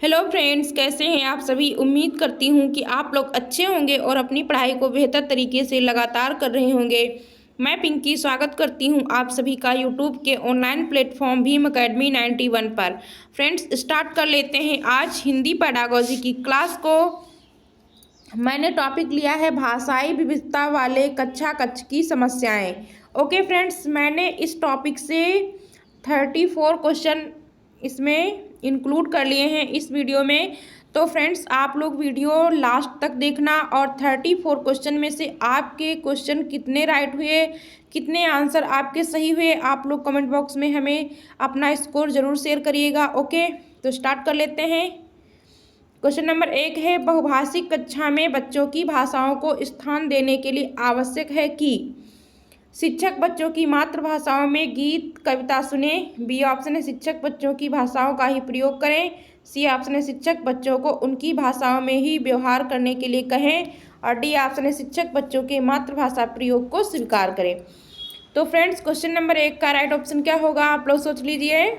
Hello friends, कैसे हैं आप सभी। उम्मीद करती हूँ कि आप लोग अच्छे होंगे और अपनी पढ़ाई को बेहतर तरीके से लगातार कर रहे होंगे। मैं पिंकी स्वागत करती हूँ आप सभी का यूट्यूब के ऑनलाइन प्लेटफॉर्म भीम अकेडमी 91 पर। फ्रेंड्स, स्टार्ट कर लेते हैं आज हिंदी पेडागोजी की क्लास को। मैंने टॉपिक लिया है भाषाई विविधता वाले कक्षा कक्ष की समस्याएं। ओके फ्रेंड्स, मैंने इस टॉपिक से 34 क्वेश्चन इसमें इंक्लूड कर लिए हैं इस वीडियो में। तो फ्रेंड्स, आप लोग वीडियो लास्ट तक देखना और 34 क्वेश्चन में से आपके क्वेश्चन कितने राइट हुए, कितने आंसर आपके सही हुए, आप लोग कमेंट बॉक्स में हमें अपना स्कोर ज़रूर शेयर करिएगा। ओके, तो स्टार्ट कर लेते हैं। क्वेश्चन नंबर 1 है, बहुभाषिक कक्षा में बच्चों की भाषाओं को स्थान देने के लिए आवश्यक है कि शिक्षक बच्चों की मातृभाषाओं में गीत कविता सुने। बी ऑप्शन है, शिक्षक बच्चों की भाषाओं का ही प्रयोग करें। सी ऑप्शन है, शिक्षक बच्चों को उनकी भाषाओं में ही व्यवहार करने के लिए कहें। और डी ऑप्शन है, शिक्षक बच्चों के मातृभाषा प्रयोग को स्वीकार करें। तो फ्रेंड्स, क्वेश्चन नंबर 1 का राइट ऑप्शन क्या होगा, आप लोग सोच लीजिए।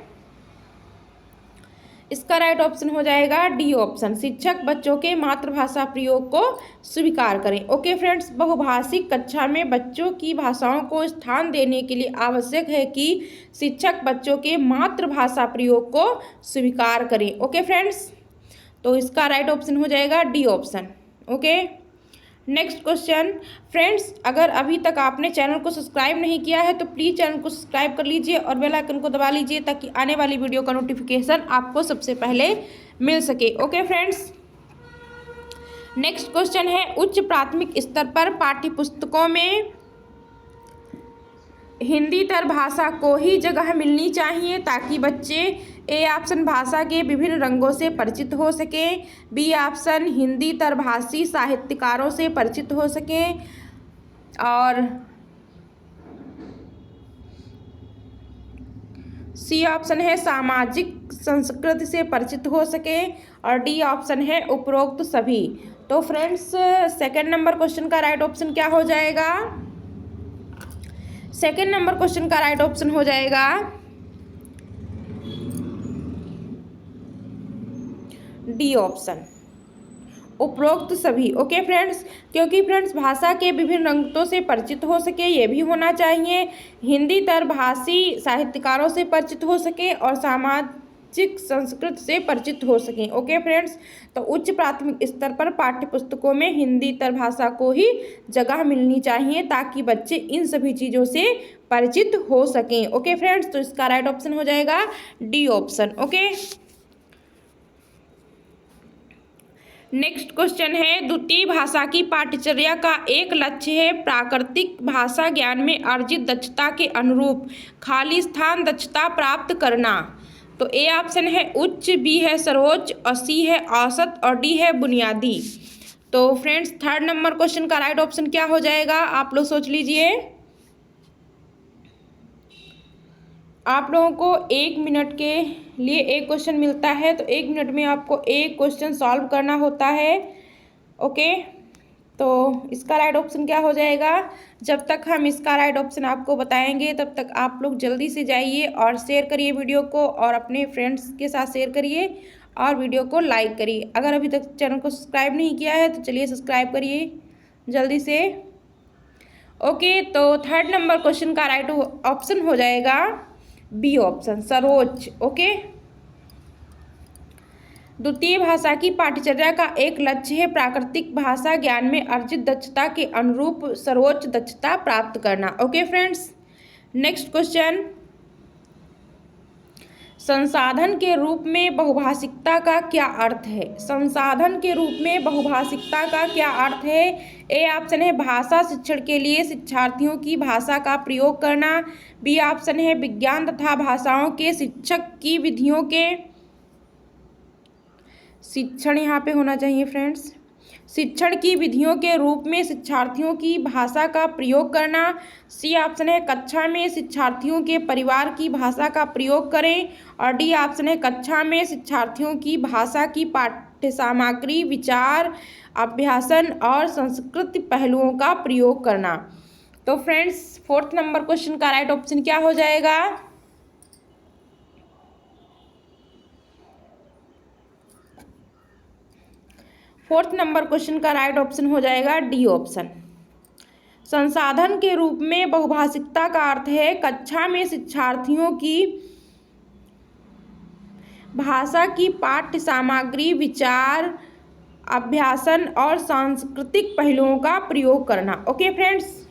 इसका राइट ऑप्शन हो जाएगा डी ऑप्शन, शिक्षक बच्चों के मातृभाषा प्रयोग को स्वीकार करें। ओके फ्रेंड्स, बहुभाषिक कक्षा में बच्चों की भाषाओं को स्थान देने के लिए आवश्यक है कि शिक्षक बच्चों के मातृभाषा प्रयोग को स्वीकार करें। ओके फ्रेंड्स, तो इसका राइट ऑप्शन हो जाएगा D option. Okay, next question. Friends, अगर अभी तक आपने चैनल को सब्सक्राइब नहीं किया है तो प्लीज़ चैनल को सब्सक्राइब कर लीजिए और बेल आइकन को दबा लीजिए ताकि आने वाली वीडियो का नोटिफिकेशन आपको सबसे पहले मिल सके। ओके फ्रेंड्स, नेक्स्ट क्वेश्चन है, उच्च प्राथमिक स्तर पर पाठ्यपुस्तकों में हिंदीतर भाषा को ही जगह मिलनी चाहिए ताकि बच्चे ए ऑप्शन भाषा के विभिन्न रंगों से परिचित हो सकें। बी ऑप्शन हिंदीतर भाषी साहित्यकारों से परिचित हो सकें। और सी ऑप्शन है सामाजिक संस्कृति से परिचित हो सके। और डी ऑप्शन है उपरोक्त सभी। तो फ्रेंड्स, सेकंड नंबर क्वेश्चन का राइट ऑप्शन क्या हो जाएगा। सेकंड नंबर क्वेश्चन का राइट ऑप्शन हो जाएगा डी ऑप्शन, उपरोक्त सभी। ओके फ्रेंड्स, क्योंकि फ्रेंड्स भाषा के विभिन्न रंगों से परिचित हो सके ये भी होना चाहिए, हिंदीतर भाषी साहित्यकारों से परिचित हो सके और सामाजिक संस्कृति से परिचित हो सकें। ओके फ्रेंड्स, तो उच्च प्राथमिक स्तर पर पाठ्यपुस्तकों में हिंदीतर भाषा को ही जगह मिलनी चाहिए ताकि बच्चे इन सभी चीज़ों से परिचित हो सकें। ओके फ्रेंड्स, तो इसका राइट ऑप्शन हो जाएगा D option. Okay, next question है, द्वितीय भाषा की पाठ्यचर्या का एक लक्ष्य है प्राकृतिक भाषा ज्ञान में अर्जित दक्षता के अनुरूप खाली स्थान दक्षता प्राप्त करना। तो ए ऑप्शन है उच्च, बी है सर्वोच्च और सी है औसत और डी है बुनियादी। तो फ्रेंड्स, थर्ड नंबर क्वेश्चन का राइट ऑप्शन क्या हो जाएगा, आप लोग सोच लीजिए। आप लोगों को 1 मिनट के लिए एक क्वेश्चन मिलता है, तो 1 मिनट में आपको एक क्वेश्चन सॉल्व करना होता है। ओके, तो इसका राइट ऑप्शन क्या हो जाएगा। जब तक हम इसका राइट ऑप्शन आपको बताएंगे तब तक आप लोग जल्दी से जाइए और शेयर करिए वीडियो को और अपने फ्रेंड्स के साथ शेयर करिए और वीडियो को लाइक करिए। अगर अभी तक चैनल को सब्सक्राइब नहीं किया है तो चलिए सब्सक्राइब करिए जल्दी से। ओके, तो थर्ड नंबर क्वेश्चन का राइट ऑप्शन हो जाएगा बी ऑप्शन, सर्वोच्च। ओके, द्वितीय भाषा की पाठ्यचर्या का एक लक्ष्य है प्राकृतिक भाषा ज्ञान में अर्जित दक्षता के अनुरूप सर्वोच्च दक्षता प्राप्त करना। ओके फ्रेंड्स, नेक्स्ट क्वेश्चन, संसाधन के रूप में बहुभाषिकता का क्या अर्थ है। संसाधन के रूप में बहुभाषिकता का क्या अर्थ है। ए ऑप्शन है भाषा शिक्षण के लिए शिक्षार्थियों की भाषा का प्रयोग करना। बी ऑप्शन है विज्ञान तथा भाषाओं के शिक्षक की विधियों के शिक्षण, यहाँ पे होना चाहिए फ्रेंड्स, शिक्षण की विधियों के रूप में शिक्षार्थियों की भाषा का प्रयोग करना। सी ऑप्शन है कक्षा में शिक्षार्थियों के परिवार की भाषा का प्रयोग करें। और डी ऑप्शन है कक्षा में शिक्षार्थियों की भाषा की पाठ्य सामग्री, विचार, अभ्यासन और संस्कृति पहलुओं का प्रयोग करना। तो फ्रेंड्स, फोर्थ नंबर क्वेश्चन का राइट ऑप्शन क्या हो जाएगा। 4th नंबर क्वेश्चन का राइट ऑप्शन हो जाएगा डी ऑप्शन। संसाधन के रूप में बहुभाषिकता का अर्थ है कक्षा में शिक्षार्थियों की भाषा की पाठ्य सामग्री, विचार, अभ्यासन और सांस्कृतिक पहलुओं का प्रयोग करना। ओके फ्रेंड्स,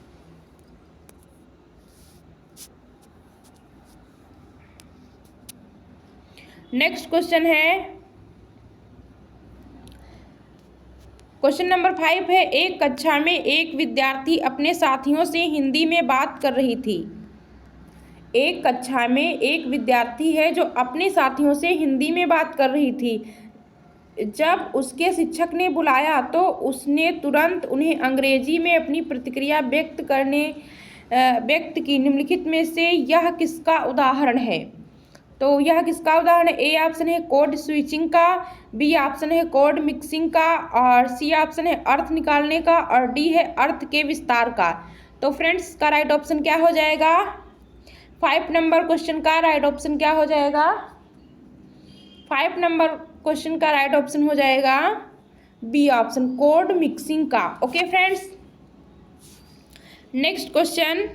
नेक्स्ट क्वेश्चन है क्वेश्चन नंबर 5 है, एक कक्षा में एक विद्यार्थी अपने साथियों से हिंदी में बात कर रही थी। एक कक्षा में एक विद्यार्थी है जो अपने साथियों से हिंदी में बात कर रही थी। जब उसके शिक्षक ने बुलाया तो उसने तुरंत उन्हें अंग्रेजी में अपनी प्रतिक्रिया व्यक्त की। निम्नलिखित में से यह किसका उदाहरण है? तो यह किसका उदाहरण है? ए ऑप्शन है कोड स्विचिंग का, बी ऑप्शन है कोड मिक्सिंग का, और सी ऑप्शन है अर्थ निकालने का, और डी है अर्थ के विस्तार का। तो फ्रेंड्स, का राइट ऑप्शन क्या हो जाएगा? 5 नंबर क्वेश्चन का राइट ऑप्शन क्या हो जाएगा? 5 नंबर क्वेश्चन का राइट ऑप्शन हो जाएगा बी ऑप्शन, कोड मिक्सिंग का। Okay friends, next question.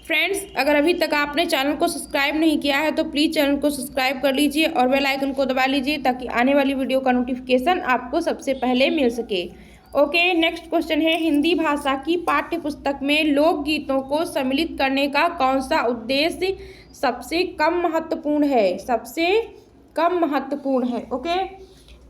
Friends, अगर अभी तक आपने चैनल को सब्सक्राइब नहीं किया है तो प्लीज़ चैनल को सब्सक्राइब कर लीजिए और बेल आइकन को दबा लीजिए ताकि आने वाली वीडियो का नोटिफिकेशन आपको सबसे पहले मिल सके। ओके, नेक्स्ट क्वेश्चन है, हिंदी भाषा की पाठ्य पुस्तक में लोकगीतों को सम्मिलित करने का कौन सा उद्देश्य सबसे कम महत्वपूर्ण है? सबसे कम महत्वपूर्ण है। ओके,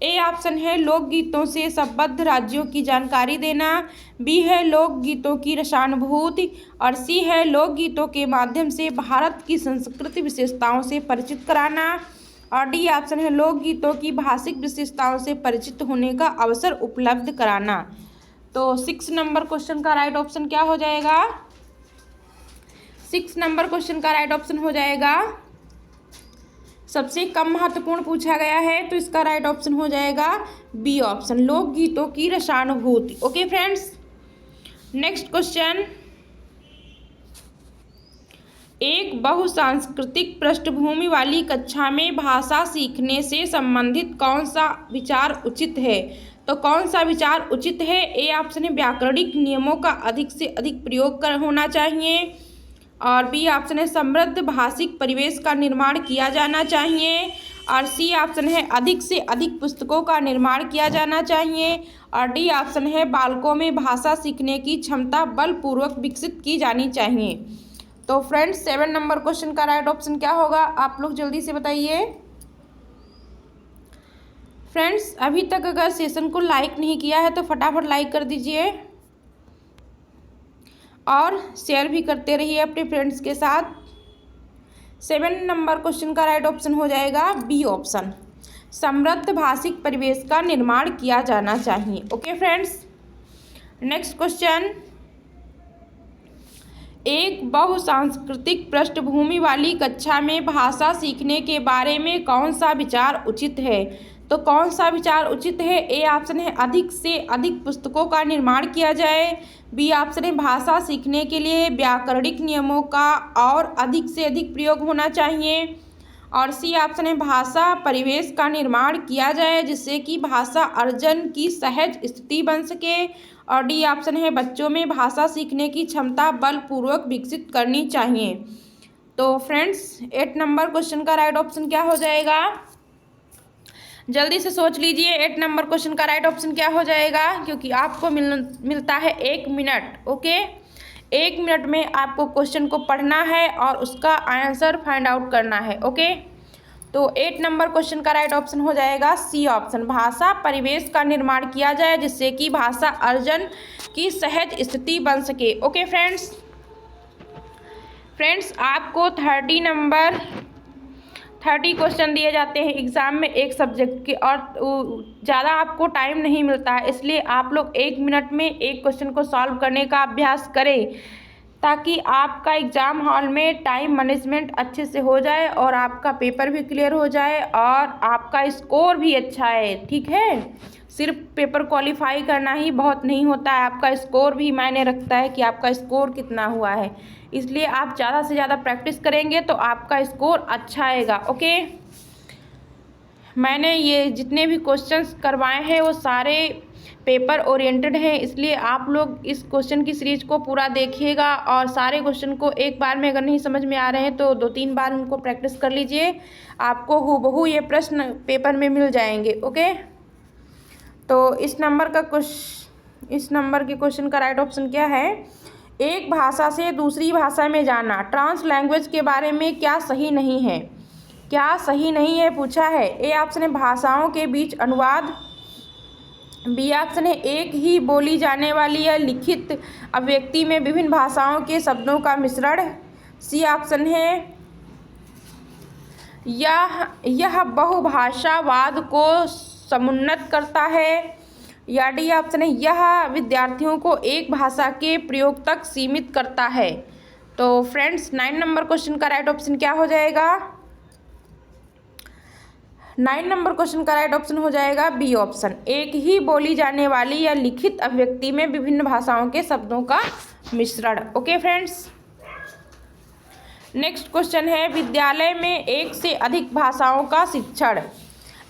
ए ऑप्शन है लोकगीतों से संबद्ध राज्यों की जानकारी देना, बी है लोकगीतों की रसानुभूति, और सी है लोकगीतों के माध्यम से भारत की संस्कृति विशेषताओं से परिचित कराना, और डी ऑप्शन है लोकगीतों की भाषिक विशेषताओं से परिचित होने का अवसर उपलब्ध कराना। तो 6 नंबर क्वेश्चन का राइट ऑप्शन क्या हो जाएगा? 6 नंबर क्वेश्चन का राइट ऑप्शन हो जाएगा सबसे कम महत्वपूर्ण पूछा गया है तो इसका राइट ऑप्शन हो जाएगा बी ऑप्शन, लोकगीतों की रसानुभूति। ओके फ्रेंड्स, नेक्स्ट क्वेश्चन, एक बहुसांस्कृतिक पृष्ठभूमि वाली कक्षा में भाषा सीखने से संबंधित कौन सा विचार उचित है? तो कौन सा विचार उचित है? ए ऑप्शन है व्याकरणिक नियमों का अधिक से अधिक प्रयोग होना चाहिए, और बी ऑप्शन है समृद्ध भाषिक परिवेश का निर्माण किया जाना चाहिए, और सी ऑप्शन है अधिक से अधिक पुस्तकों का निर्माण किया जाना चाहिए, और डी ऑप्शन है बालकों में भाषा सीखने की क्षमता बलपूर्वक विकसित की जानी चाहिए। तो फ्रेंड्स, 7 नंबर क्वेश्चन का राइट ऑप्शन क्या होगा? आप लोग जल्दी से बताइए। फ्रेंड्स, अभी तक अगर सेशन को लाइक नहीं किया है तो फटाफट लाइक कर दीजिए और शेयर भी करते रहिए अपने फ्रेंड्स के साथ। 7 नंबर क्वेश्चन का राइट ऑप्शन हो जाएगा बी ऑप्शन, समृद्ध भाषिक परिवेश का निर्माण किया जाना चाहिए। ओके फ्रेंड्स, नेक्स्ट क्वेश्चन, एक बहुसांस्कृतिक पृष्ठभूमि वाली कक्षा में भाषा सीखने के बारे में कौन सा विचार उचित है? तो कौन सा विचार उचित है? ए ऑप्शन है अधिक से अधिक पुस्तकों का निर्माण किया जाए, बी ऑप्शन है भाषा सीखने के लिए व्याकरणिक नियमों का और अधिक से अधिक प्रयोग होना चाहिए, और सी ऑप्शन है भाषा परिवेश का निर्माण किया जाए जिससे कि भाषा अर्जन की सहज स्थिति बन सके, और डी ऑप्शन है बच्चों में भाषा सीखने की क्षमता बलपूर्वक विकसित करनी चाहिए। तो फ्रेंड्स, 8 नंबर क्वेश्चन का राइट ऑप्शन क्या हो जाएगा? जल्दी से सोच लीजिए 8 नंबर क्वेश्चन का राइट ऑप्शन क्या हो जाएगा, क्योंकि आपको मिलता है 1 मिनट। ओके, 1 मिनट में आपको क्वेश्चन को पढ़ना है और उसका आंसर फाइंड आउट करना है। ओके, तो 8 नंबर क्वेश्चन का राइट ऑप्शन हो जाएगा सी ऑप्शन, भाषा परिवेश का निर्माण किया जाए जिससे कि भाषा अर्जन की सहज स्थिति बन सके। ओके फ्रेंड्स, आपको 30 क्वेश्चन दिए जाते हैं एग्ज़ाम में एक सब्जेक्ट के, और ज़्यादा आपको टाइम नहीं मिलता है, इसलिए आप लोग 1 मिनट में एक क्वेश्चन को सॉल्व करने का अभ्यास करें ताकि आपका एग्ज़ाम हॉल में टाइम मैनेजमेंट अच्छे से हो जाए और आपका पेपर भी क्लियर हो जाए और आपका स्कोर भी अच्छा है। ठीक है, सिर्फ पेपर क्वालिफाई करना ही बहुत नहीं होता है, आपका स्कोर भी मायने रखता है कि आपका स्कोर कितना हुआ है, इसलिए आप ज़्यादा से ज़्यादा प्रैक्टिस करेंगे तो आपका स्कोर अच्छा आएगा। ओके, मैंने ये जितने भी क्वेश्चंस करवाए हैं वो सारे पेपर ओरिएंटेड हैं, इसलिए आप लोग इस क्वेश्चन की सीरीज को पूरा देखिएगा और सारे क्वेश्चन को एक बार में अगर नहीं समझ में आ रहे हैं तो 2-3 बार उनको प्रैक्टिस कर लीजिए। आपको हूबहू ये प्रश्न पेपर में मिल जाएंगे। ओके, तो इस नंबर के क्वेश्चन का राइट ऑप्शन क्या है? एक भाषा से दूसरी भाषा में जाना, ट्रांस लैंग्वेज के बारे में क्या सही नहीं है? क्या सही नहीं है पूछा है। ए ऑप्शन है भाषाओं के बीच अनुवाद, बी ऑप्शन है एक ही बोली जाने वाली या लिखित अभिव्यक्ति में विभिन्न भाषाओं के शब्दों का मिश्रण, सी ऑप्शन है यह बहुभाषावाद को समुन्नत करता है, या डी ऑप्शन है यह विद्यार्थियों को एक भाषा के प्रयोग तक सीमित करता है। तो फ्रेंड्स 9 नंबर क्वेश्चन का राइट ऑप्शन क्या हो जाएगा? 9 नंबर क्वेश्चन का राइट ऑप्शन हो जाएगा बी ऑप्शन, एक ही बोली जाने वाली या लिखित अभिव्यक्ति में विभिन्न भाषाओं के शब्दों का मिश्रण। ओके फ्रेंड्स, नेक्स्ट क्वेश्चन है विद्यालय में एक से अधिक भाषाओं का शिक्षण।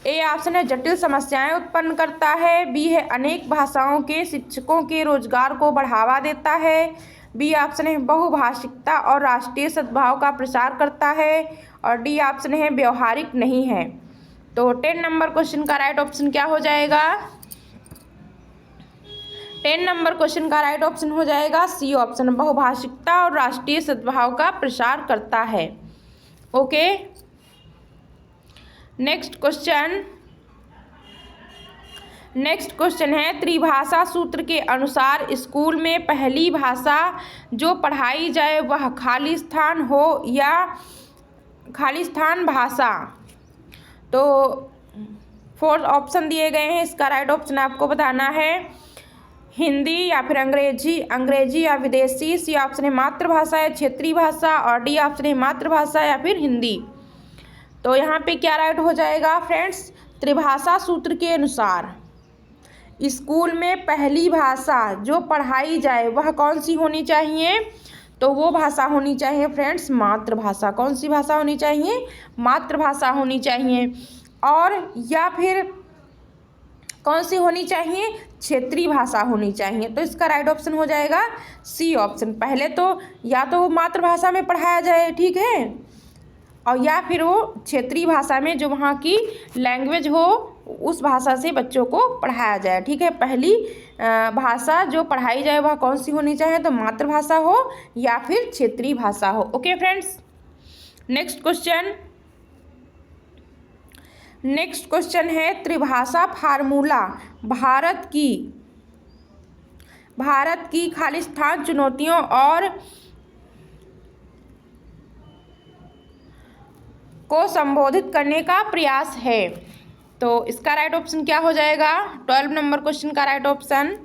ए ऑप्शन है जटिल समस्याएं उत्पन्न करता है, बी है अनेक भाषाओं के शिक्षकों के रोजगार को बढ़ावा देता है, बी ऑप्शन है बहुभाषिकता और राष्ट्रीय सद्भाव का प्रसार करता है, और डी ऑप्शन है व्यवहारिक नहीं है। तो 10 नंबर क्वेश्चन का राइट ऑप्शन क्या हो जाएगा? 10 नंबर क्वेश्चन का राइट ऑप्शन हो जाएगा सी ऑप्शन, बहुभाषिकता और राष्ट्रीय सद्भाव का प्रसार करता है। ओके, नेक्स्ट क्वेश्चन है त्रिभाषा सूत्र के अनुसार स्कूल में पहली भाषा जो पढ़ाई जाए वह खालिस्तान हो या खालिस्तान भाषा। तो 4 ऑप्शन दिए गए हैं, इसका राइट ऑप्शन आपको बताना है हिंदी या फिर अंग्रेजी या विदेशी, सी ऑप्शन है मातृभाषा या क्षेत्रीय भाषा, और डी ऑप्शन है मातृभाषा या फिर हिंदी। तो यहाँ पे क्या राइट हो जाएगा फ्रेंड्स? त्रिभाषा सूत्र के अनुसार स्कूल में पहली भाषा जो पढ़ाई जाए वह कौन सी होनी चाहिए? तो वो भाषा होनी चाहिए फ्रेंड्स मातृभाषा। कौन सी भाषा होनी चाहिए? मातृभाषा होनी चाहिए। और या फिर कौन सी होनी चाहिए? क्षेत्रीय भाषा होनी चाहिए। तो इसका राइट ऑप्शन हो जाएगा सी ऑप्शन। पहले तो या तो वो मातृभाषा में पढ़ाया जाए, ठीक है, और या फिर वो क्षेत्रीय भाषा में जो वहाँ की लैंग्वेज हो उस भाषा से बच्चों को पढ़ाया जाए, ठीक है। पहली भाषा जो पढ़ाई जाए वह कौन सी होनी चाहिए? तो मातृभाषा हो या फिर क्षेत्रीय भाषा हो। ओके फ्रेंड्स, नेक्स्ट क्वेश्चन है त्रिभाषा फार्मूला भारत की खालिस्तान चुनौतियों और को संबोधित करने का प्रयास है। तो इसका राइट ऑप्शन क्या हो जाएगा? 12 नंबर क्वेश्चन का राइट ऑप्शन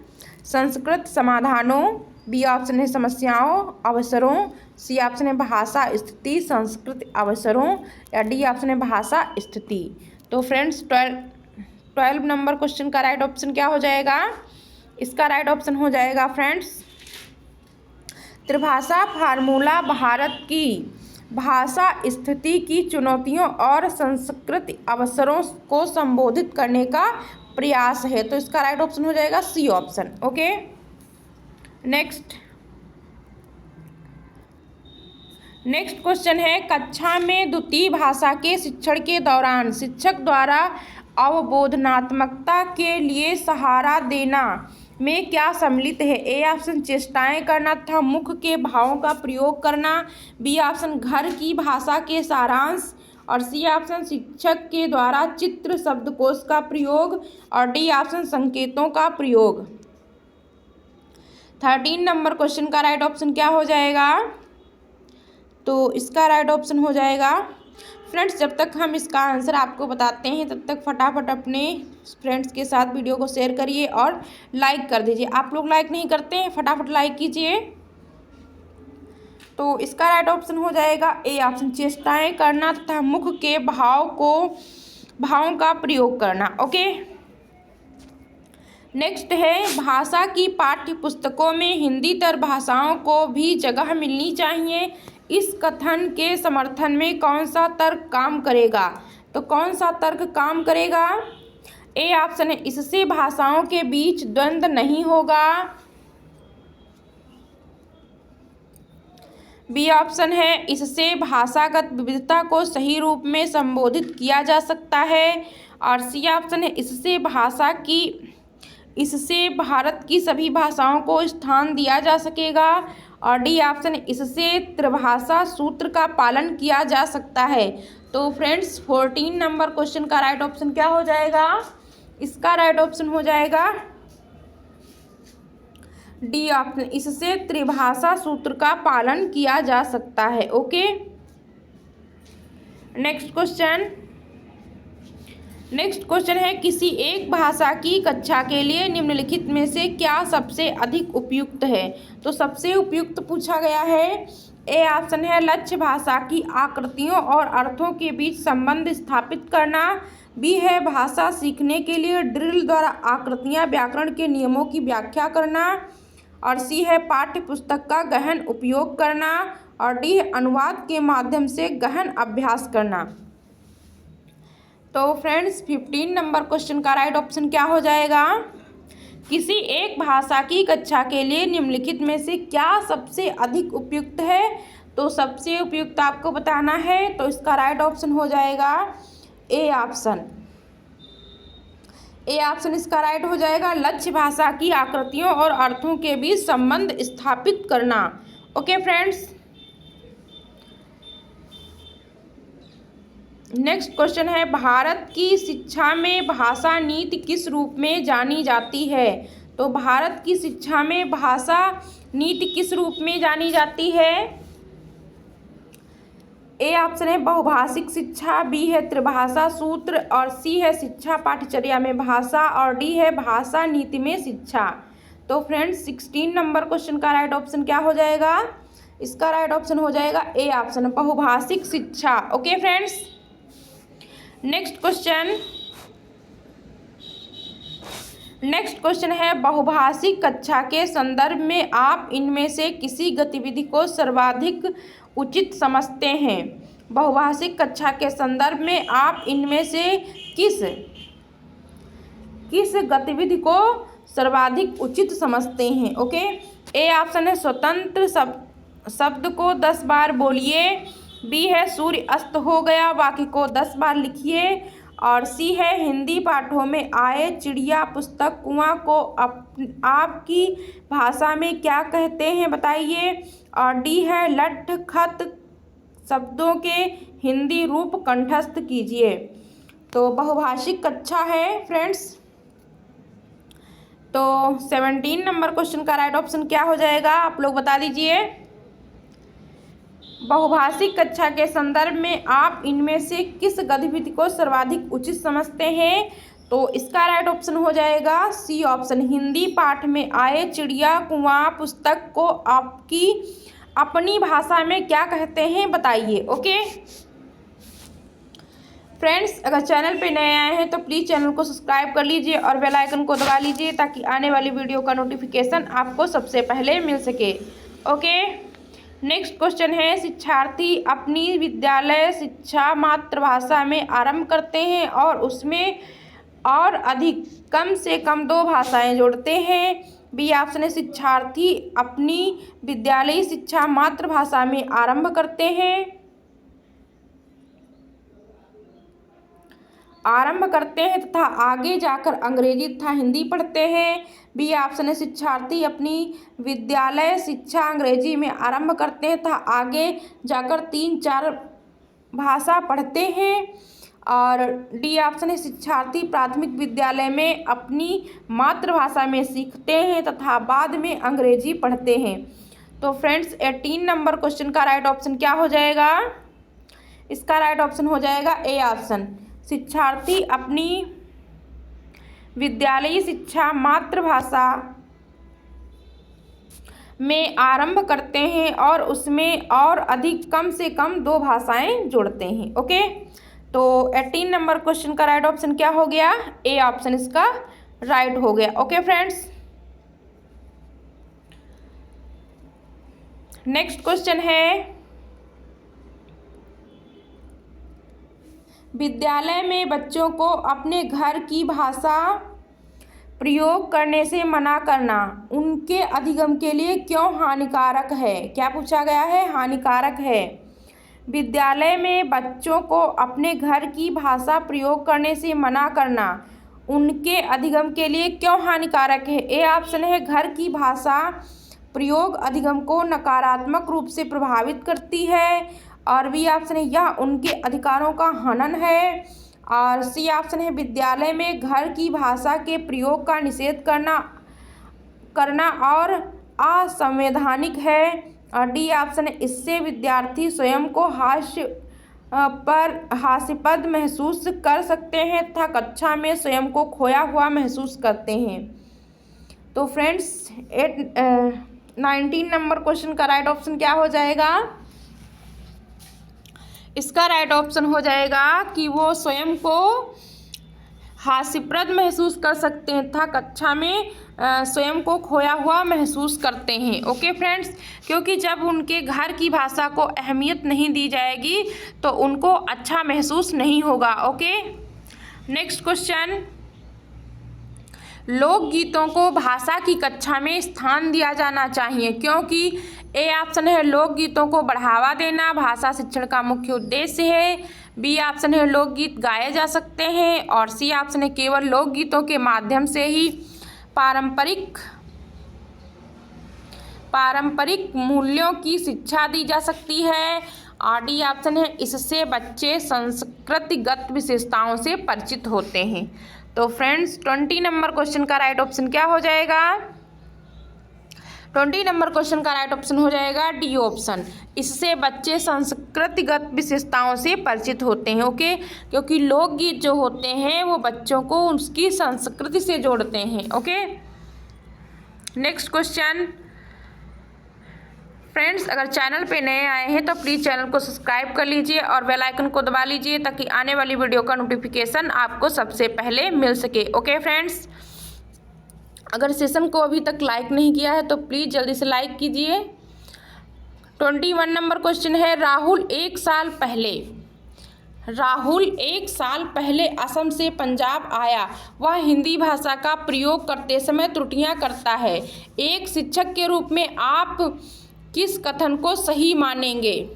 संस्कृत समाधानों, बी ऑप्शन है समस्याओं अवसरों, सी ऑप्शन है भाषा स्थिति संस्कृत अवसरों, या डी ऑप्शन है भाषा स्थिति। तो फ्रेंड्स 12 नंबर क्वेश्चन का राइट ऑप्शन क्या हो जाएगा? इसका राइट ऑप्शन हो जाएगा फ्रेंड्स त्रिभाषा फार्मूला भारत की भाषा स्थिति की चुनौतियों और सांस्कृतिक अवसरों को संबोधित करने का प्रयास है। तो इसका राइट ऑप्शन हो जाएगा C option. Okay, next question है कक्षा में द्वितीय भाषा के शिक्षण के दौरान शिक्षक द्वारा अवबोधनात्मकता के लिए सहारा देना में क्या सम्मिलित है? ए ऑप्शन चेष्टाएं करना तथा मुख के भावों का प्रयोग करना, बी ऑप्शन घर की भाषा के सारांश, और सी ऑप्शन शिक्षक के द्वारा चित्र शब्दकोश का प्रयोग, और डी ऑप्शन संकेतों का प्रयोग। 13 नंबर क्वेश्चन का राइट ऑप्शन क्या हो जाएगा? तो इसका राइट ऑप्शन हो जाएगा फ्रेंड्स, जब तक हम इसका आंसर आपको बताते हैं तब तक फटाफट अपने फ्रेंड्स के साथ वीडियो को शेयर करिए और लाइक कर दीजिए। आप लोग लाइक नहीं करते हैं, फटाफट लाइक कीजिए। तो इसका राइट ऑप्शन हो जाएगा ए ऑप्शन चेष्टाएं करना तथा मुख के भावों का प्रयोग करना। ओके, नेक्स्ट है भाषा की पाठ्य पुस्तकों में हिंदीतर भाषाओं को भी जगह मिलनी चाहिए। इस कथन के समर्थन में कौन सा तर्क काम करेगा? तो कौन सा तर्क काम करेगा? ए ऑप्शन है इससे भाषाओं के बीच द्वंद्व नहीं होगा। बी ऑप्शन है इससे भाषागत विविधता को सही रूप में संबोधित किया जा सकता है। और सी ऑप्शन है इससे भारत की सभी भाषाओं को स्थान दिया जा सकेगा। और डी ऑप्शन है इससे त्रिभाषा सूत्र का पालन किया जा सकता है। तो फ्रेंड्स 14 नंबर क्वेश्चन का राइट ऑप्शन क्या हो जाएगा? इसका राइट ऑप्शन हो जाएगा डी ऑप्शन, इससे त्रिभाषा सूत्र का पालन किया जा सकता है। ओके, नेक्स्ट क्वेश्चन है किसी एक भाषा की कक्षा के लिए निम्नलिखित में से क्या सबसे अधिक उपयुक्त है? तो सबसे उपयुक्त पूछा गया है। ए ऑप्शन है लक्ष्य भाषा की आकृतियों और अर्थों के बीच संबंध स्थापित करना। बी है भाषा सीखने के लिए ड्रिल द्वारा आकृतियां व्याकरण के नियमों की व्याख्या करना। और सी है पाठ्य पुस्तक का गहन उपयोग करना। और डी है अनुवाद के माध्यम से गहन अभ्यास करना। तो फ्रेंड्स 15 नंबर क्वेश्चन का राइट ऑप्शन क्या हो जाएगा? किसी एक भाषा की कक्षा के लिए निम्नलिखित में से क्या सबसे अधिक उपयुक्त है? तो सबसे उपयुक्त आपको बताना है, तो इसका राइट ऑप्शन हो जाएगा ए ऑप्शन। ए ऑप्शन इसका राइट हो जाएगा लक्ष्य भाषा की आकृतियों और अर्थों के बीच संबंध स्थापित करना। ओके फ्रेंड्स, नेक्स्ट क्वेश्चन है भारत की शिक्षा में भाषा नीति किस रूप में जानी जाती है? तो भारत की शिक्षा में भाषा नीति किस रूप में जानी जाती है? ए ऑप्शन है बहुभाषिक शिक्षा, बी है त्रिभाषा सूत्र, और सी है शिक्षा पाठ्यचर्या में भाषा, और डी है भाषा नीति में शिक्षा। तो फ्रेंड्स 16 नंबर क्वेश्चन का राइट ऑप्शन क्या हो जाएगा? इसका राइट ऑप्शन हो जाएगा ए ऑप्शन बहुभाषिक शिक्षा। ओके फ्रेंड्स, नेक्स्ट क्वेश्चन है बहुभाषिक कक्षा के संदर्भ में आप इनमें से किसी गतिविधि को सर्वाधिक उचित समझते हैं? बहुभाषिक कक्षा के संदर्भ में आप इनमें से किस गतिविधि को सर्वाधिक उचित समझते हैं? ओके, ए ऑप्शन है स्वतंत्र शब्द को 10 बार बोलिए, बी है सूर्य अस्त हो गया वाक्य को 10 बार लिखिए, और सी है हिंदी पाठों में आए चिड़िया पुस्तक कुआं को आपकी भाषा में क्या कहते हैं बताइए, और डी है लठ खत शब्दों के हिंदी रूप कंठस्थ कीजिए। तो बहुभाषिक कक्षा है फ्रेंड्स। तो 17 नंबर क्वेश्चन का राइट ऑप्शन क्या हो जाएगा? आप लोग बता दीजिए। बहुभाषिक कक्षा के संदर्भ में आप इनमें से किस गतिविधि को सर्वाधिक उचित समझते हैं? तो इसका राइट ऑप्शन हो जाएगा सी ऑप्शन, हिंदी पाठ में आए चिड़िया कुआं पुस्तक को आपकी अपनी भाषा में क्या कहते हैं बताइए। ओके फ्रेंड्स, अगर चैनल पे नए आए हैं तो प्लीज़ चैनल को सब्सक्राइब कर लीजिए और बेल आइकन को दबा लीजिए ताकि आने वाली वीडियो का नोटिफिकेशन आपको सबसे पहले मिल सके। ओके, नेक्स्ट क्वेश्चन है शिक्षार्थी अपनी विद्यालय शिक्षा मातृभाषा में आरंभ करते हैं और उसमें और अधिक कम से कम 2 भाषाएं जोड़ते हैं। बी ऑप्शन है शिक्षार्थी अपनी विद्यालयी शिक्षा मातृभाषा में आरंभ करते तथा आगे जाकर अंग्रेजी तथा हिंदी पढ़ते हैं। बी ऑप्शन है शिक्षार्थी अपनी विद्यालय शिक्षा अंग्रेजी में आरंभ करते हैं तथा आगे जाकर 3-4 भाषा पढ़ते हैं। और डी ऑप्शन है शिक्षार्थी प्राथमिक विद्यालय में अपनी मातृभाषा में सीखते हैं तथा बाद में अंग्रेजी पढ़ते हैं। तो फ्रेंड्स 18 नंबर क्वेश्चन का राइट ऑप्शन क्या हो जाएगा? इसका राइट ऑप्शन हो जाएगा ए ऑप्शन, शिक्षार्थी अपनी विद्यालयी शिक्षा मातृभाषा में आरंभ करते हैं और उसमें और अधिक कम से कम 2 भाषाएं जोड़ते हैं। ओके, तो 18 नंबर क्वेश्चन का राइट ऑप्शन क्या हो गया? ए ऑप्शन इसका राइट हो गया। ओके फ्रेंड्स, नेक्स्ट क्वेश्चन है विद्यालय में बच्चों को अपने घर की भाषा प्रयोग करने से मना करना उनके अधिगम के लिए क्यों हानिकारक है? क्या पूछा गया है? हानिकारक है। विद्यालय में बच्चों को अपने घर की भाषा प्रयोग करने से मना करना उनके अधिगम के लिए क्यों हानिकारक है? ए ऑप्शन है, घर की भाषा प्रयोग अधिगम को नकारात्मक रूप से प्रभावित करती है। और बी ऑप्शन है, यह उनके अधिकारों का हनन है। और सी ऑप्शन है, विद्यालय में घर की भाषा के प्रयोग का निषेध करना और असंवैधानिक है। और डी ऑप्शन है, इससे विद्यार्थी स्वयं को हास्यास्पद महसूस कर सकते हैं तथा कक्षा में स्वयं को खोया हुआ महसूस करते हैं। तो फ्रेंड्स 19 नंबर क्वेश्चन का राइट ऑप्शन क्या हो जाएगा? इसका राइट ऑप्शन हो जाएगा कि वो स्वयं को हास्यास्पद महसूस कर सकते हैं तथा कक्षा में स्वयं को खोया हुआ महसूस करते हैं। ओके फ्रेंड्स, क्योंकि जब उनके घर की भाषा को अहमियत नहीं दी जाएगी तो उनको अच्छा महसूस नहीं होगा। ओके, नेक्स्ट क्वेश्चन, लोकगीतों को भाषा की कक्षा में स्थान दिया जाना चाहिए क्योंकि ए ऑप्शन है, लोकगीतों को बढ़ावा देना भाषा शिक्षण का मुख्य उद्देश्य है। बी ऑप्शन है, लोकगीत गाए जा सकते हैं। और सी ऑप्शन है, केवल लोकगीतों के माध्यम से ही पारंपरिक मूल्यों की शिक्षा दी जा सकती है। और डी ऑप्शन है, इससे बच्चे संस्कृतिगत विशेषताओं से परिचित होते हैं। तो फ्रेंड्स 20 नंबर क्वेश्चन का राइट ऑप्शन क्या हो जाएगा? 20 नंबर क्वेश्चन का राइट ऑप्शन हो जाएगा डी ऑप्शन, इससे बच्चे संस्कृतिगत विशेषताओं से परिचित होते हैं। ओके, क्योंकि लोकगीत जो होते हैं वो बच्चों को उसकी संस्कृति से जोड़ते हैं। ओके, नेक्स्ट क्वेश्चन, फ्रेंड्स अगर चैनल पे नए आए हैं तो प्लीज़ चैनल को सब्सक्राइब कर लीजिए और बेल आइकन को दबा लीजिए ताकि आने वाली वीडियो का नोटिफिकेशन आपको सबसे पहले मिल सके। ओके फ्रेंड्स, अगर सेशन को अभी तक लाइक नहीं किया है तो प्लीज़ जल्दी से लाइक कीजिए। 21 नंबर क्वेश्चन है, राहुल एक साल पहले असम से पंजाब आया। वह हिंदी भाषा का प्रयोग करते समय त्रुटियां करता है। एक शिक्षक के रूप में आप किस कथन को सही मानेंगे?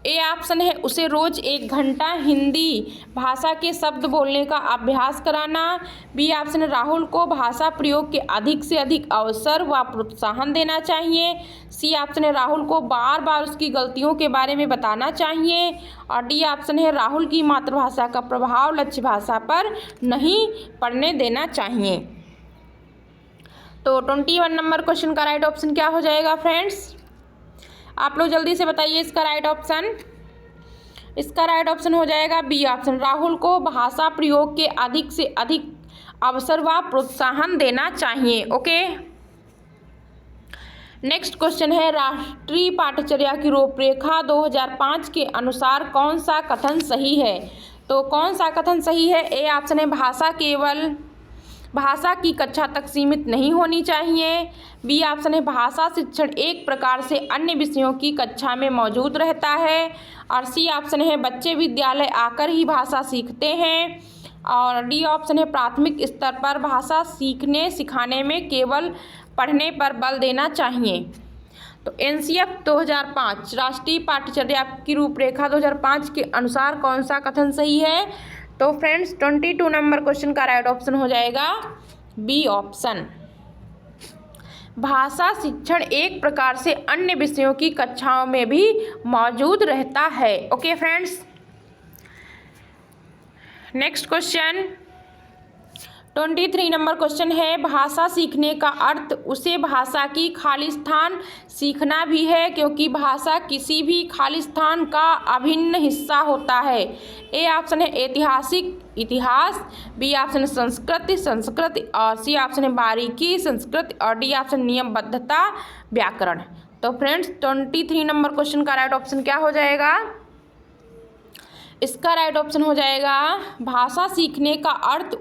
ए ऑप्शन है, उसे रोज 1 घंटा हिंदी भाषा के शब्द बोलने का अभ्यास कराना। बी ऑप्शन है, राहुल को भाषा प्रयोग के अधिक से अधिक अवसर व प्रोत्साहन देना चाहिए। सी ऑप्शन है, राहुल को बार बार उसकी गलतियों के बारे में बताना चाहिए। और डी ऑप्शन है, राहुल की मातृभाषा का प्रभाव लक्ष्य भाषा पर नहीं पड़ने देना चाहिए। तो 21 नंबर क्वेश्चन का राइट ऑप्शन क्या हो जाएगा फ्रेंड्स? आप लोग जल्दी से बताइए इसका राइट ऑप्शन। इसका राइट ऑप्शन हो जाएगा बी ऑप्शन, राहुल को भाषा प्रयोग के अधिक से अधिक अवसर व प्रोत्साहन देना चाहिए। ओके, नेक्स्ट क्वेश्चन है, राष्ट्रीय पाठ्यचर्या की रूपरेखा 2005 के अनुसार कौन सा कथन सही है? तो कौन सा कथन सही है? ए ऑप्शन है, भाषा केवल भाषा की कक्षा तक सीमित नहीं होनी चाहिए। बी ऑप्शन है, भाषा शिक्षण एक प्रकार से अन्य विषयों की कक्षा में मौजूद रहता है। और सी ऑप्शन है, बच्चे विद्यालय आकर ही भाषा सीखते हैं। और डी ऑप्शन है, प्राथमिक स्तर पर भाषा सीखने सिखाने में केवल पढ़ने पर बल देना चाहिए। तो एनसीएफ 2005 राष्ट्रीय पाठ्यचर्या की रूपरेखा 2005 के अनुसार कौन सा कथन सही है? तो फ्रेंड्स 22 नंबर क्वेश्चन का राइट ऑप्शन हो जाएगा बी ऑप्शन, भाषा शिक्षण एक प्रकार से अन्य विषयों की कक्षाओं में भी मौजूद रहता है। Okay friends, next question 23 number question है, भाषा सीखने का अर्थ उसे भाषा की खालिस्तान सीखना भी है क्योंकि भाषा किसी भी खालिस्तान का अभिन्न हिस्सा होता है। ए ऑप्शन है, इतिहास। बी ऑप्शन है, संस्कृति। और सी ऑप्शन है, बारीकी संस्कृति। और डी ऑप्शन नियमबद्धता व्याकरण। तो फ्रेंड्स 23 नंबर क्वेश्चन का राइट ऑप्शन क्या हो जाएगा? इसका राइट ऑप्शन हो जाएगा, भाषा सीखने का अर्थ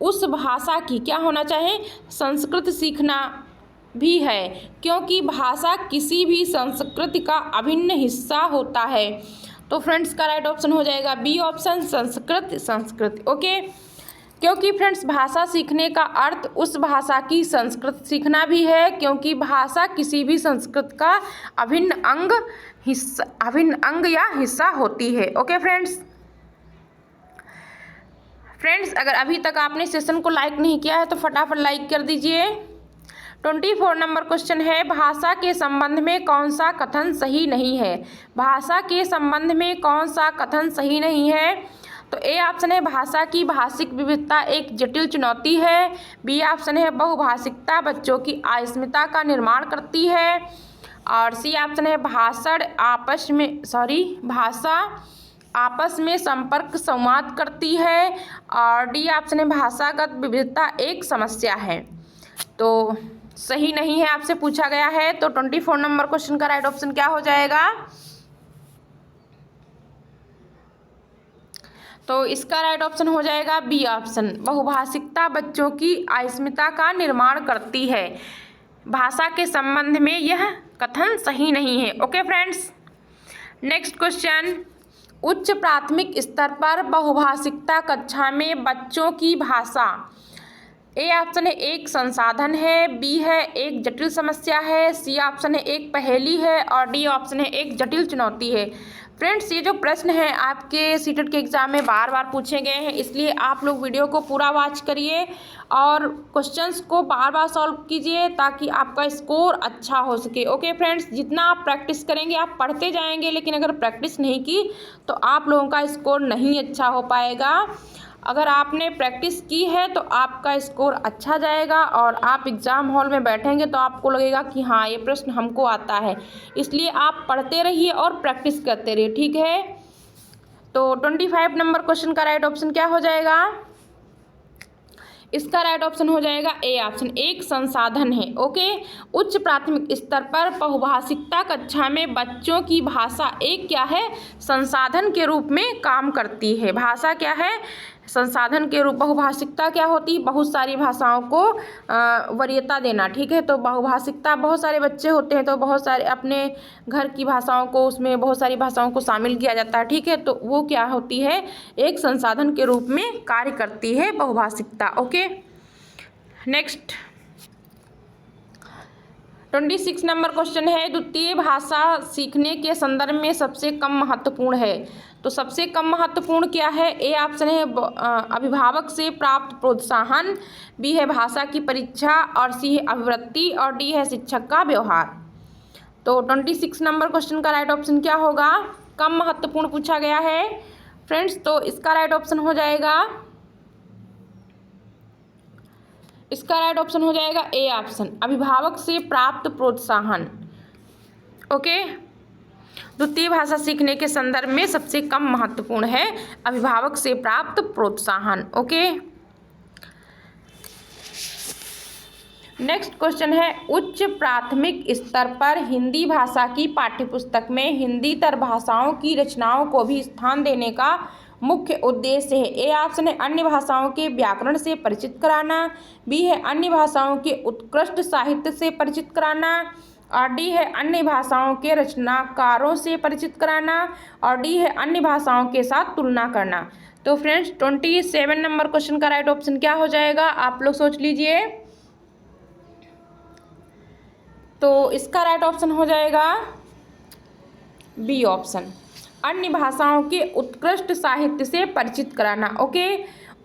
उस भाषा की क्या होना चाहिए? संस्कृति सीखना भी है क्योंकि भाषा किसी भी संस्कृति का अभिन्न हिस्सा होता है। तो फ्रेंड्स का राइट ऑप्शन हो जाएगा B option, Sanskrit, Sanskrit. Okay, क्योंकि फ्रेंड्स भाषा सीखने का अर्थ उस भाषा की संस्कृत सीखना भी है, क्योंकि भाषा किसी भी संस्कृत का अभिन्न अंग या हिस्सा होती है। ओके फ्रेंड्स, अगर अभी तक आपने सेशन को लाइक नहीं किया है तो फटाफट लाइक कर दीजिए। 24 नंबर क्वेश्चन है, भाषा के संबंध में कौन सा कथन सही नहीं है? भाषा के संबंध में कौन सा कथन सही नहीं है? तो ए ऑप्शन है भाषा की भाषिक विविधता एक जटिल चुनौती है। बी ऑप्शन है बहुभाषिकता बच्चों की अस्मिता का निर्माण करती है। और सी ऑप्शन है भाषा आपस में संपर्क संवाद करती है। और डी ऑप्शन है भाषागत विविधता एक समस्या है। तो सही नहीं है आपसे पूछा गया है, तो 24 नंबर क्वेश्चन का राइट ऑप्शन क्या हो जाएगा? तो इसका राइट ऑप्शन हो जाएगा बी ऑप्शन, बहुभाषिकता बच्चों की अस्मिता का निर्माण करती है। भाषा के संबंध में यह कथन सही नहीं है। ओके फ्रेंड्स, नेक्स्ट क्वेश्चन, उच्च प्राथमिक स्तर पर बहुभाषिकता कक्षा में बच्चों की भाषा। ए ऑप्शन है एक संसाधन है, बी है एक जटिल समस्या है, सी ऑप्शन है एक पहेली है और डी ऑप्शन है एक जटिल चुनौती है। फ्रेंड्स, ये जो प्रश्न है आपके सीटेट के एग्ज़ाम में बार बार पूछे गए हैं, इसलिए आप लोग वीडियो को पूरा वॉच करिए और क्वेश्चंस को बार बार सॉल्व कीजिए ताकि आपका स्कोर अच्छा हो सके। ओके फ्रेंड्स, जितना आप प्रैक्टिस करेंगे आप पढ़ते जाएंगे, लेकिन अगर प्रैक्टिस नहीं की तो आप लोगों का स्कोर नहीं अच्छा हो पाएगा। अगर आपने प्रैक्टिस की है तो आपका स्कोर अच्छा जाएगा और आप एग्ज़ाम हॉल में बैठेंगे तो आपको लगेगा कि हाँ ये प्रश्न हमको आता है। इसलिए आप पढ़ते रहिए और प्रैक्टिस करते रहिए, ठीक है। तो 25 नंबर क्वेश्चन का राइट ऑप्शन क्या हो जाएगा? इसका राइट ऑप्शन हो जाएगा ए ऑप्शन, एक संसाधन है। ओके, उच्च प्राथमिक स्तर पर बहुभाषिकता कक्षा में बच्चों की भाषा एक क्या है? संसाधन के रूप में काम करती है। भाषा क्या है? संसाधन के रूप। बहुभाषिकता क्या होती है? बहुत सारी भाषाओं को वरीयता देना, ठीक है। तो बहुभाषिकता, बहुत सारे बच्चे होते हैं तो बहुत सारे अपने घर की भाषाओं को, उसमें बहुत सारी भाषाओं को शामिल किया जाता है, ठीक है। तो वो क्या होती है? एक संसाधन के रूप में कार्य करती है बहुभाषिकता। ओके, नेक्स्ट 26 नंबर क्वेश्चन है, द्वितीय भाषा सीखने के संदर्भ में सबसे कम महत्वपूर्ण है। तो सबसे कम महत्वपूर्ण क्या है? ए ऑप्शन है अभिभावक से प्राप्त प्रोत्साहन, बी है भाषा की परीक्षा और सी है अभिवृत्ति और डी है शिक्षक का व्यवहार। तो 26 नंबर क्वेश्चन का राइट ऑप्शन क्या होगा? कम महत्वपूर्ण पूछा गया है फ्रेंड्स, तो इसका राइट ऑप्शन हो जाएगा, इसका राइट ऑप्शन हो जाएगा ए ऑप्शन, अभिभावक से प्राप्त प्रोत्साहन। ओके, द्वितीय भाषा सीखने के संदर्भ में सबसे कम महत्वपूर्ण है अभिभावक से प्राप्त प्रोत्साहन। ओके, नेक्स्ट क्वेश्चन है, उच्च प्राथमिक स्तर पर हिंदी भाषा की पाठ्यपुस्तक में हिंदीतर भाषाओं की रचनाओं को भी स्थान देने का मुख्य उद्देश्य है। ए ऑप्शन है अन्य भाषाओं के व्याकरण से परिचित कराना, बी है अन्य भाषाओं के उत्कृष्ट साहित्य से परिचित कराना और डी है अन्य भाषाओं के रचनाकारों से परिचित कराना और डी है अन्य भाषाओं के साथ तुलना करना। तो फ्रेंड्स 27 नंबर क्वेश्चन का राइट ऑप्शन क्या हो जाएगा? आप लोग सोच लीजिए। तो इसका राइट ऑप्शन हो जाएगा बी ऑप्शन, अन्य भाषाओं के उत्कृष्ट साहित्य से परिचित कराना। ओके,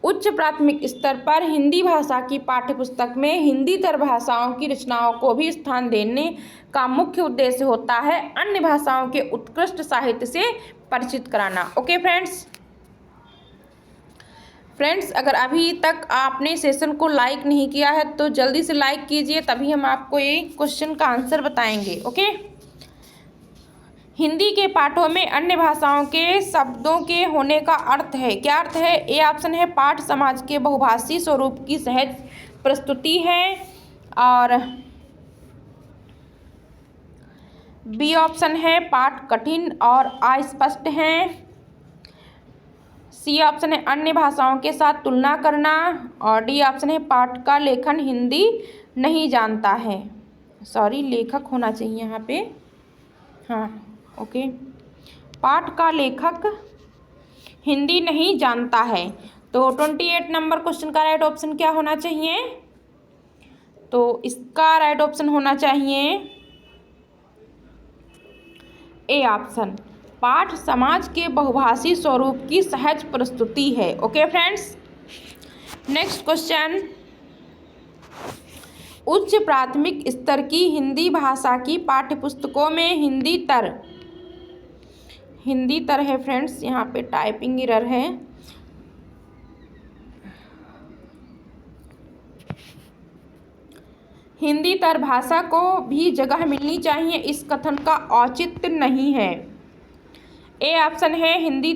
उच्च प्राथमिक स्तर पर हिंदी भाषा की पाठ्यपुस्तक में हिंदीतर भाषाओं की रचनाओं को भी स्थान देने का मुख्य उद्देश्य होता है अन्य भाषाओं के उत्कृष्ट साहित्य से परिचित कराना। ओके फ्रेंड्स, अगर अभी तक आपने सेशन को लाइक नहीं किया है तो जल्दी से लाइक कीजिए, तभी हम आपको ये क्वेश्चन का आंसर बताएंगे। ओके, हिंदी के पाठों में अन्य भाषाओं के शब्दों के होने का अर्थ है, क्या अर्थ है? ए ऑप्शन है पाठ समाज के बहुभाषी स्वरूप की सहज प्रस्तुति है और बी ऑप्शन है पाठ कठिन और अस्पष्ट हैं, सी ऑप्शन है अन्य भाषाओं के साथ तुलना करना और डी ऑप्शन है पाठ का लेखन हिंदी नहीं जानता है। सॉरी, लेखक होना चाहिए यहाँ पे, हाँ ओके, पाठ का लेखक हिंदी नहीं जानता है। तो 28 नंबर क्वेश्चन का राइट ऑप्शन क्या होना चाहिए? तो इसका राइट ऑप्शन होना चाहिए ए ऑप्शन, पाठ समाज के बहुभाषी स्वरूप की सहज प्रस्तुति है। ओके फ्रेंड्स, नेक्स्ट क्वेश्चन, उच्च प्राथमिक स्तर की हिंदी भाषा की पाठ्यपुस्तकों में हिंदी तर है फ्रेंड्स, यहाँ पे टाइपिंग एरर है। हिंदी तर भाषा को भी जगह मिलनी चाहिए, इस कथन का औचित्य नहीं है। ए ऑप्शन है, हिंदी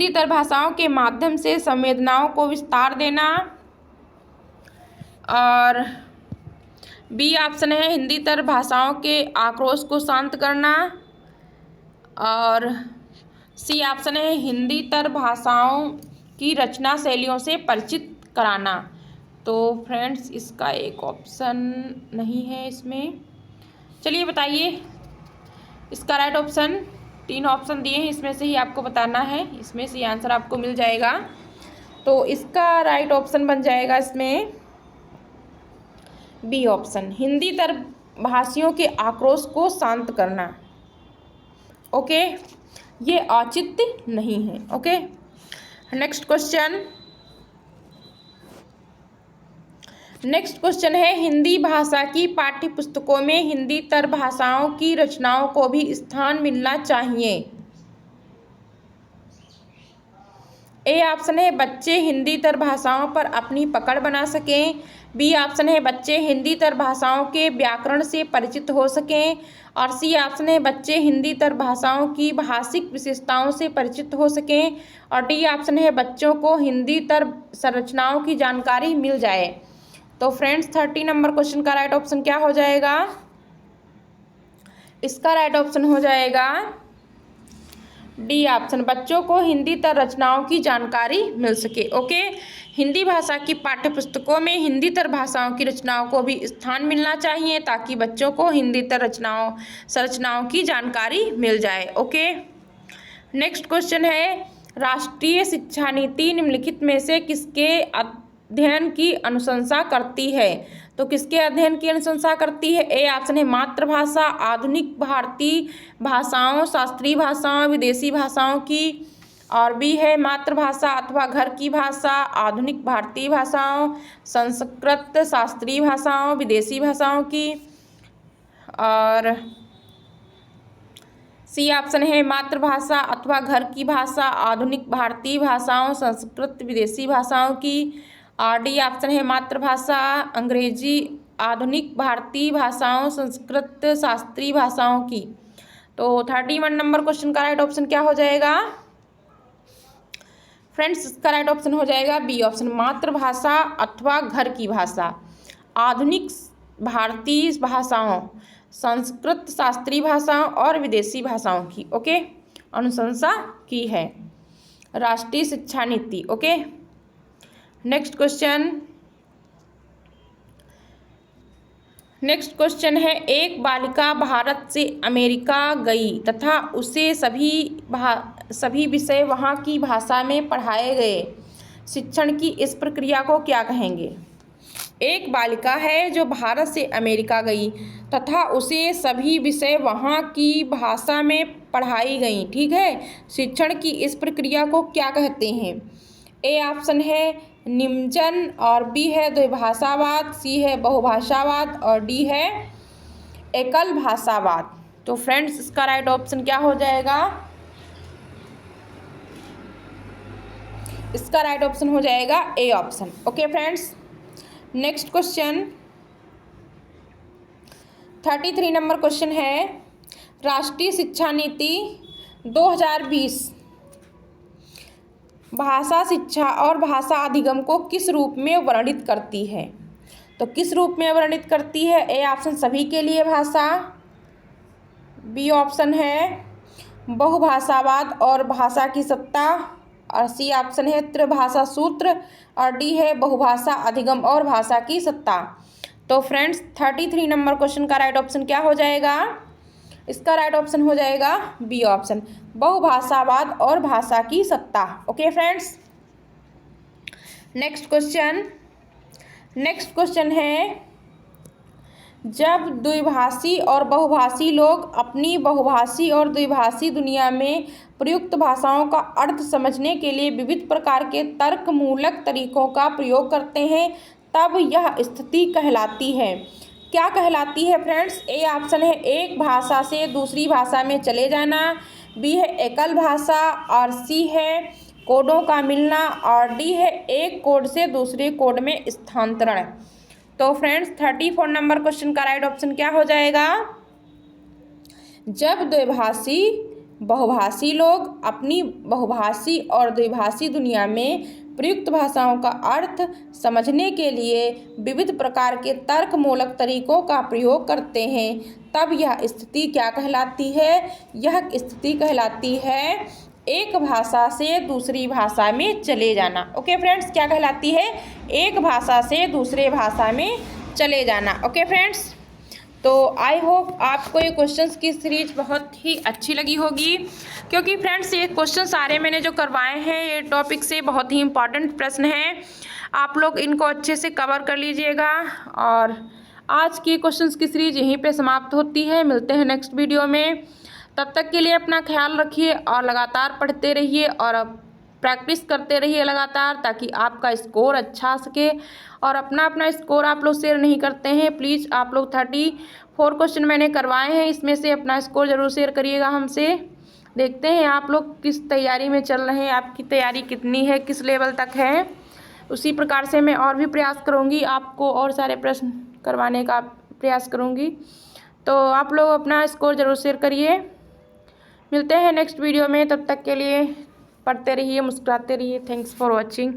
तर भाषाओं के माध्यम से संवेदनाओं को विस्तार देना, और बी ऑप्शन है, हिंदी तर भाषाओं के आक्रोश को शांत करना, और सी ऑप्शन है, हिंदी तर भाषाओं की रचना शैलियों से परिचित कराना। तो फ्रेंड्स इसका एक ऑप्शन नहीं है इसमें। चलिए बताइए इसका राइट ऑप्शन। 3 ऑप्शन दिए हैं, इसमें से ही आपको बताना है, इसमें से आंसर आपको मिल जाएगा। तो इसका राइट ऑप्शन बन जाएगा इसमें बी ऑप्शन, हिंदी तर भाषियों के आक्रोश को शांत करना। ओके, ये औचित्य नहीं है। ओके, नेक्स्ट क्वेश्चन है, हिंदी भाषा की पाठ्यपुस्तकों में हिंदी तर भाषाओं की रचनाओं को भी स्थान मिलना चाहिए। ए ऑप्शन है, बच्चे हिंदी तर भाषाओं पर अपनी पकड़ बना सकें। बी ऑप्शन है, बच्चे हिंदी तर भाषाओं के व्याकरण से परिचित हो सकें, और सी ऑप्शन है, बच्चे हिंदी तर भाषाओं की भाषिक विशेषताओं से परिचित हो सकें, और डी ऑप्शन है, बच्चों को हिंदी तर संरचनाओं की जानकारी मिल जाए। तो फ्रेंड्स 30 नंबर क्वेश्चन का राइट ऑप्शन क्या हो जाएगा? इसका राइट ऑप्शन हो जाएगा डी ऑप्शन, बच्चों को हिंदी तर रचनाओं की जानकारी मिल सके। ओके, हिंदी भाषा की पाठ्यपुस्तकों में हिंदी तर भाषाओं की रचनाओं को भी स्थान मिलना चाहिए, ताकि बच्चों को हिंदी तर संरचनाओं की जानकारी मिल जाए। ओके, नेक्स्ट क्वेश्चन है, राष्ट्रीय शिक्षा नीति निम्नलिखित में से किसके अध्ययन की अनुशंसा करती है? तो किसके अध्ययन की अनुशंसा करती है? ए ऑप्शन है, मातृभाषा, आधुनिक भारतीय भाषाओं, शास्त्रीय भाषाओं, विदेशी भाषाओं की, और बी है, मातृभाषा अथवा घर की भाषा, आधुनिक भारतीय भाषाओं, संस्कृत, शास्त्रीय भाषाओं, विदेशी भाषाओं की, और सी ऑप्शन है, मातृभाषा अथवा घर की भाषा, आधुनिक भारतीय भाषाओं, संस्कृत, विदेशी भाषाओं की, और डी ऑप्शन है, मातृभाषा, अंग्रेजी, आधुनिक भारतीय भाषाओं, संस्कृत, शास्त्रीय भाषाओं की। तो 31 नंबर क्वेश्चन का राइट ऑप्शन क्या हो जाएगा? फ्रेंड्स इसका राइट ऑप्शन हो जाएगा बी ऑप्शन, मातृभाषा अथवा घर की भाषा, आधुनिक भारतीय भाषाओं, संस्कृत, शास्त्रीय भाषाओं और विदेशी भाषाओं की। ओके, अनुशंसा की है राष्ट्रीय शिक्षा नीति। ओके, नेक्स्ट क्वेश्चन है, एक बालिका भारत से अमेरिका गई तथा उसे सभी विषय वहाँ की भाषा में पढ़ाए गए। शिक्षण की इस प्रक्रिया को क्या कहेंगे? एक बालिका है जो भारत से अमेरिका गई तथा उसे सभी विषय वहाँ की भाषा में पढ़ाई गई। ठीक है, शिक्षण की इस प्रक्रिया को क्या कहते हैं? ए ऑप्शन है निमजन, और बी है द्विभाषावाद, सी है बहुभाषावाद, और डी है एकल भाषावाद। तो फ्रेंड्स इसका राइट ऑप्शन क्या हो जाएगा? इसका राइट ऑप्शन हो जाएगा A option. Okay friends, next question 33 number question है, राष्ट्रीय शिक्षा नीति 2020 भाषा शिक्षा और भाषा अधिगम को किस रूप में वर्णित करती है? तो किस रूप में वर्णित करती है? ए ऑप्शन, सभी के लिए भाषा, बी ऑप्शन है बहुभाषावाद और भाषा की सत्ता, और सी ऑप्शन है त्रिभाषा सूत्र, और डी है बहुभाषा अधिगम और भाषा की सत्ता। तो फ्रेंड्स 33 नंबर क्वेश्चन का राइट ऑप्शन क्या हो जाएगा? इसका राइट ऑप्शन हो जाएगा बी ऑप्शन, बहुभाषावाद और भाषा की सत्ता। ओके फ्रेंड्स, नेक्स्ट क्वेश्चन है, जब द्विभाषी और बहुभाषी लोग अपनी बहुभाषी और द्विभाषी दुनिया में प्रयुक्त भाषाओं का अर्थ समझने के लिए विविध प्रकार के तर्कमूलक तरीकों का प्रयोग करते हैं, तब यह स्थिति कहलाती है। क्या कहलाती है फ्रेंड्स? ए ऑप्शन है एक भाषा से दूसरी भाषा में चले जाना, बी है एकल भाषा, और सी है कोडों का मिलना, और डी है एक कोड से दूसरे कोड में स्थानांतरण। तो फ्रेंड्स 34 नंबर क्वेश्चन का राइट ऑप्शन क्या हो जाएगा? जब द्विभाषी बहुभाषी लोग अपनी बहुभाषी और द्विभाषी दुनिया में प्रयुक्त भाषाओं का अर्थ समझने के लिए विविध प्रकार के तर्कमूलक तरीकों का प्रयोग करते हैं, तब यह स्थिति क्या कहलाती है? यह स्थिति कहलाती है एक भाषा से दूसरी भाषा में चले जाना। ओके फ्रेंड्स, क्या कहलाती है? एक भाषा से दूसरे भाषा में चले जाना। ओके फ्रेंड्स, तो आई होप आपको ये क्वेश्चंस की सीरीज बहुत ही अच्छी लगी होगी, क्योंकि फ्रेंड्स ये क्वेश्चन सारे मैंने जो करवाए हैं ये टॉपिक से बहुत ही इम्पॉर्टेंट प्रश्न हैं, आप लोग इनको अच्छे से कवर कर लीजिएगा। और आज की क्वेश्चंस की सीरीज यहीं पे समाप्त होती है। मिलते हैं नेक्स्ट वीडियो में, तब तक के लिए अपना ख्याल रखिए और लगातार पढ़ते रहिए और प्रैक्टिस करते रहिए लगातार, ताकि आपका स्कोर अच्छा आ सके। और अपना स्कोर आप लोग शेयर नहीं करते हैं, प्लीज़ आप लोग 34 क्वेश्चन मैंने करवाए हैं, इसमें से अपना स्कोर ज़रूर शेयर करिएगा हमसे। देखते हैं आप लोग किस तैयारी में चल रहे हैं, आपकी तैयारी कितनी है, किस लेवल तक है। उसी प्रकार से मैं और भी प्रयास करूँगी, आपको और सारे प्रश्न करवाने का प्रयास करूँगी। तो आप लोग अपना स्कोर ज़रूर शेयर करिए। मिलते हैं नेक्स्ट वीडियो में, तब तक के लिए पढ़ते रहिए, मुस्कुराते रहिए। Thanks for watching.